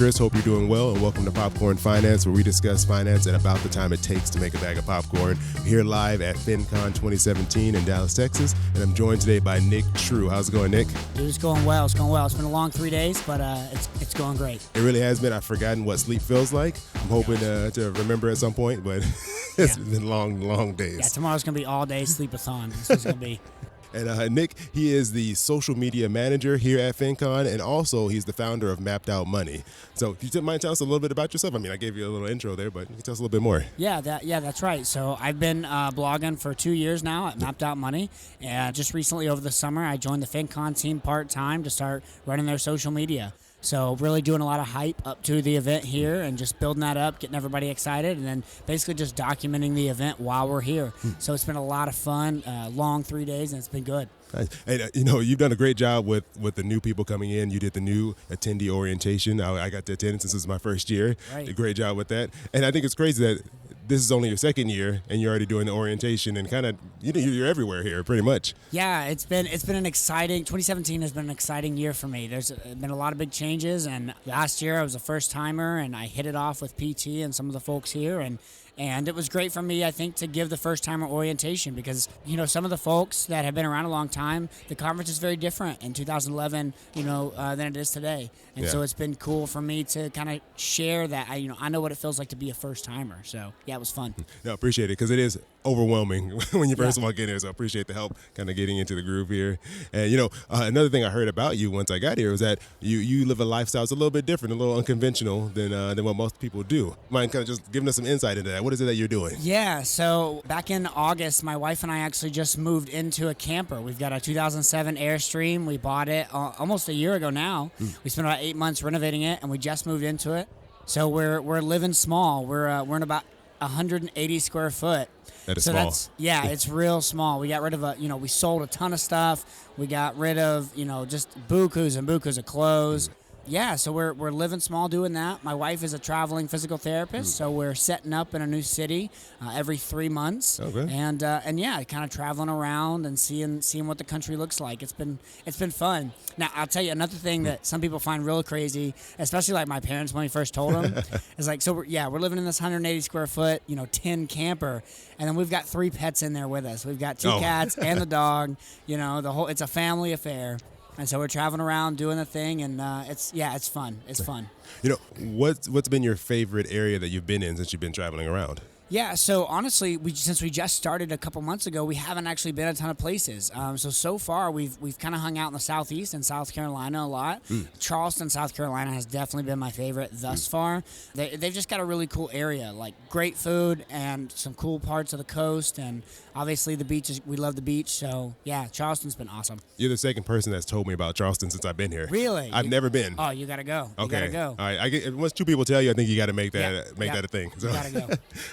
Chris. Hope you're doing well, and welcome to Popcorn Finance, where we discuss finance at about the time it takes to make a bag of popcorn. We're here live at FinCon 2017 in Dallas, Texas, and I'm joined today by Nick True. How's it going, Nick? Dude, it's going well. It's going well. It's been a long 3 days, but it's going great. It really has been. I've forgotten what sleep feels like. I'm hoping to remember at some point, but it's been long days. Yeah, tomorrow's going to be all day sleep-a-thon. This is going to be... And Nick, he is the social media manager here at FinCon, and also he's the founder of Mapped Out Money. So if you mind telling us a little bit about yourself? I mean, I gave you a little intro there, but you can tell us a little bit more. Yeah, that's right. So I've been blogging for 2 years now at Mapped Out Money. And just recently over the summer, I joined the FinCon team part-time to start running their social media. So really doing a lot of hype up to the event here and just building that up, getting everybody excited, and then basically just documenting the event while we're here. So it's been a lot of fun, long 3 days, and it's been good. Nice. And, you've done a great job with the new people coming in. You did the new attendee orientation. I got to attend since this is my first year. Right. Did a great job with that. And I think it's crazy that this is only your second year and you're already doing the orientation and kind of, you're everywhere here pretty much. Yeah, it's been an exciting, 2017 has been an exciting year for me. There's been a lot of big changes, and last year I was a first timer and I hit it off with PT and some of the folks here, and it was great for me, I think, to give the first-timer orientation because, some of the folks that have been around a long time, the conference is very different in 2011, than it is today. And so it's been cool for me to kind of share that. I know what it feels like to be a first-timer. So, yeah, it was fun. No, appreciate it because it is overwhelming when you first walk in here. So I appreciate the help kind of getting into the groove here. And, another thing I heard about you once I got here was that you live a lifestyle that's a little bit different, a little unconventional than what most people do. Mind kind of just giving us some insight into that? What is it that you're doing? Yeah, so back in August, my wife and I actually just moved into a camper. We've got a 2007 Airstream. We bought it almost a year ago now. We spent about 8 months renovating it, and we just moved into it. So we're living small. We're in about 180 square foot. That is so small. It's real small. We got rid of we sold a ton of stuff. We got rid of, just bukus and bukus of clothes. Yeah, so we're living small doing that. My wife is a traveling physical therapist, so we're setting up in a new city every 3 months. Okay. And kind of traveling around and seeing what the country looks like. It's been fun. Now, I'll tell you another thing that some people find real crazy, especially like my parents when we first told them, is like, so we're living in this 180 square foot, tin camper, and then we've got 3 pets in there with us. We've got 2 cats and the dog. It's a family affair. And so we're traveling around doing the thing, and it's fun. It's fun. What's been your favorite area that you've been in since you've been traveling around? Yeah, so honestly, since we just started a couple months ago, we haven't actually been a ton of places. So far, we've kind of hung out in the Southeast and South Carolina a lot. Charleston, South Carolina has definitely been my favorite thus far. They've just got a really cool area, like great food and some cool parts of the coast, and obviously the beaches. We love the beach, so yeah, Charleston's been awesome. You're the second person that's told me about Charleston since I've been here. Really? I've never been. Oh, you gotta go. Okay. You gotta go. All right. Once 2 people tell you, I think you got to make that a thing. So. You gotta go.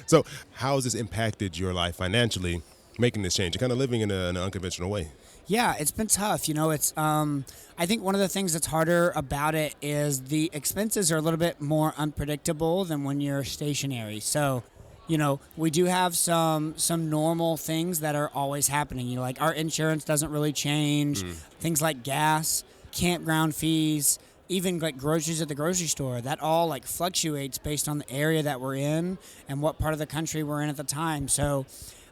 So how has this impacted your life financially, making this change and kind of living in an unconventional way? Yeah, it's been tough. It's I think one of the things that's harder about it is the expenses are a little bit more unpredictable than when you're stationary. So, we do have some normal things that are always happening. Like our insurance doesn't really change. Things like gas, campground fees, even like groceries at the grocery store, that all like fluctuates based on the area that we're in and what part of the country we're in at the time. So,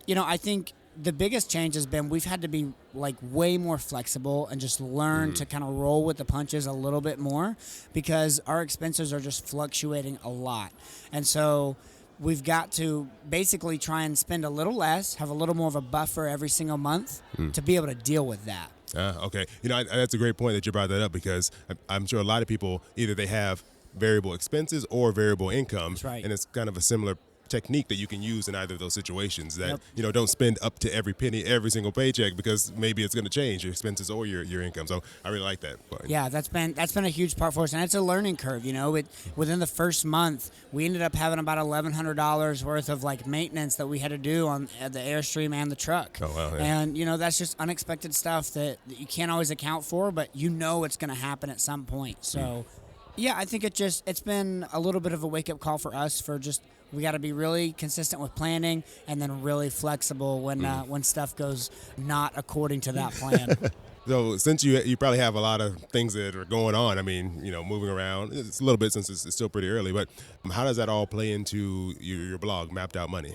I think the biggest change has been we've had to be like way more flexible and just learn to kind of roll with the punches a little bit more because our expenses are just fluctuating a lot. And so we've got to basically try and spend a little less, have a little more of a buffer every single month to be able to deal with that. Okay. That's a great point that you brought that up because I'm sure a lot of people, either they have variable expenses or variable income. That's right. And it's kind of a similar technique that you can use in either of those situations that, don't spend up to every penny, every single paycheck because maybe it's going to change your expenses or your income. So I really like that. Yeah, that's been a huge part for us. And it's a learning curve, within the first month, we ended up having about $1,100 worth of like maintenance that we had to do on the Airstream and the truck. Oh, wow. Yeah. And, that's just unexpected stuff that you can't always account for, but it's going to happen at some point. So, yeah, I think it's been a little bit of a wake-up call for us for just we got to be really consistent with planning and then really flexible when stuff goes not according to that plan. So since you probably have a lot of things that are going on, I mean, moving around, it's a little bit since it's still pretty early, but how does that all play into your blog, Mapped Out Money?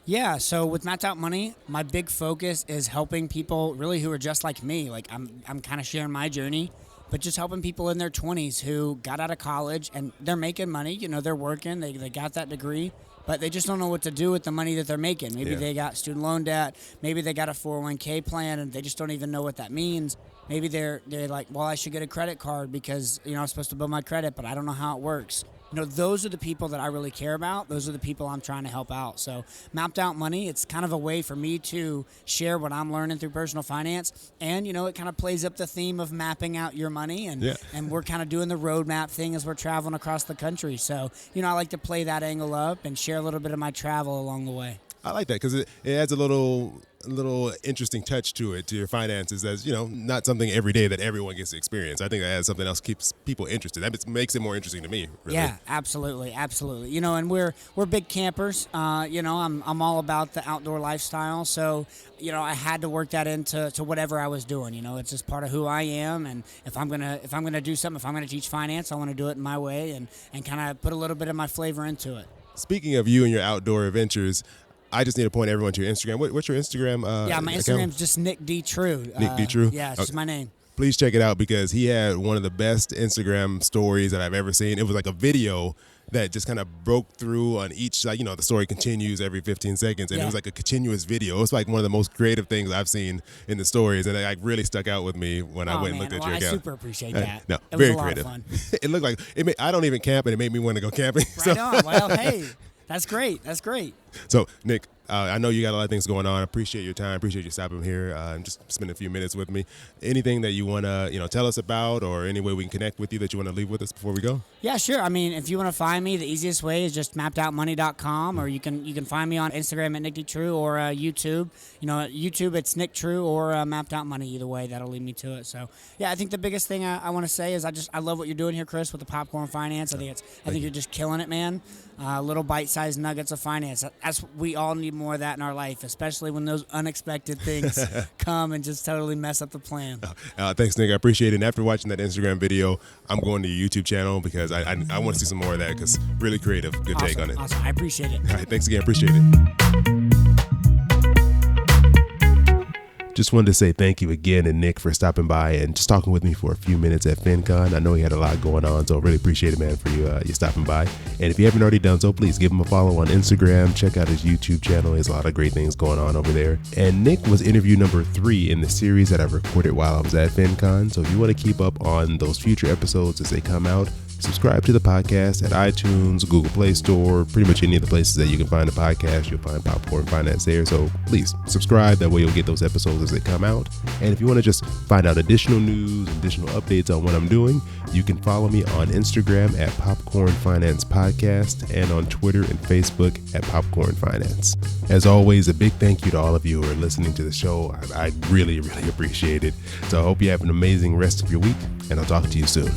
Yeah, so with Mapped Out Money, my big focus is helping people really who are just like me. Like I'm kind of sharing my journey, but just helping people in their 20s who got out of college and they're making money. They're working, they got that degree, but they just don't know what to do with the money that they're making. Maybe they got student loan debt, maybe they got a 401k plan and they just don't even know what that means. Maybe they're like, well, I should get a credit card because, I'm supposed to build my credit, but I don't know how it works. Those are the people that I really care about. Those are the people I'm trying to help out. So Mapped Out Money, it's kind of a way for me to share what I'm learning through personal finance. And, it kind of plays up the theme of mapping out your money. And we're kind of doing the roadmap thing as we're traveling across the country. So, I like to play that angle up and share a little bit of my travel along the way. I like that because it adds a little interesting touch to it, to your finances, as not something every day that everyone gets to experience. I think that adds something else, keeps people interested. That makes it more interesting to me, really. Yeah, absolutely. And we're big campers. I'm all about the outdoor lifestyle, so I had to work that into whatever I was doing. It's just part of who I am, and if I'm gonna do something, if I'm gonna teach finance, I want to do it in my way and kind of put a little bit of my flavor into it. Speaking of you and your outdoor adventures, I just need to point everyone to your Instagram. What's your Instagram? My Instagram's just Nick D. True. Nick D. True? Yeah, it's just my name. Please check it out because he had one of the best Instagram stories that I've ever seen. It was like a video that just kind of broke through on each, the story continues every 15 seconds, and it was like a continuous video. It's like one of the most creative things I've seen in the stories, and it really stuck out with me when I went and looked at your account. I super appreciate that. No, it very was a creative. Lot of fun. It looked like I don't even camp, and it made me want to go camping. Right on. Well, hey, that's great. So, Nick, I know you got a lot of things going on. I appreciate your time. Appreciate you stopping here and just spending a few minutes with me. Anything that you want to, tell us about, or any way we can connect with you that you want to leave with us before we go? Yeah, sure. I mean, if you want to find me, the easiest way is just mapped-out-money.com, or you can find me on Instagram at Nick D. True or YouTube. At YouTube it's Nick True or Mapped Out Money. Either way, that'll lead me to it. So, yeah, I think the biggest thing I want to say is I love what you're doing here, Chris, with the popcorn finance. I think you're just killing it, man. Little bite-sized nuggets of finance. We all need more of that in our life, especially when those unexpected things come and just totally mess up the plan. Thanks, Nick. I appreciate it. And after watching that Instagram video, I'm going to your YouTube channel because I want to see some more of that because really creative. Good take on it. Awesome. I appreciate it. All right. Thanks again. Appreciate it. Just wanted to say thank you again to Nick for stopping by and just talking with me for a few minutes at FinCon. I know he had a lot going on, so I really appreciate it, man, for you stopping by. And if you haven't already done so, please give him a follow on Instagram. Check out his YouTube channel. There's a lot of great things going on over there. And Nick was interview number 3 in the series that I've recorded while I was at FinCon. So if you want to keep up on those future episodes as they come out, subscribe to the podcast at iTunes, Google Play Store, pretty much any of the places that you can find a podcast. You'll find Popcorn Finance there. So please subscribe. That way you'll get those episodes as they come out. And if you want to just find out additional news, additional updates on what I'm doing, you can follow me on Instagram at Popcorn Finance Podcast and on Twitter and Facebook at Popcorn Finance. As always, a big thank you to all of you who are listening to the show. I really, really appreciate it. So I hope you have an amazing rest of your week, and I'll talk to you soon.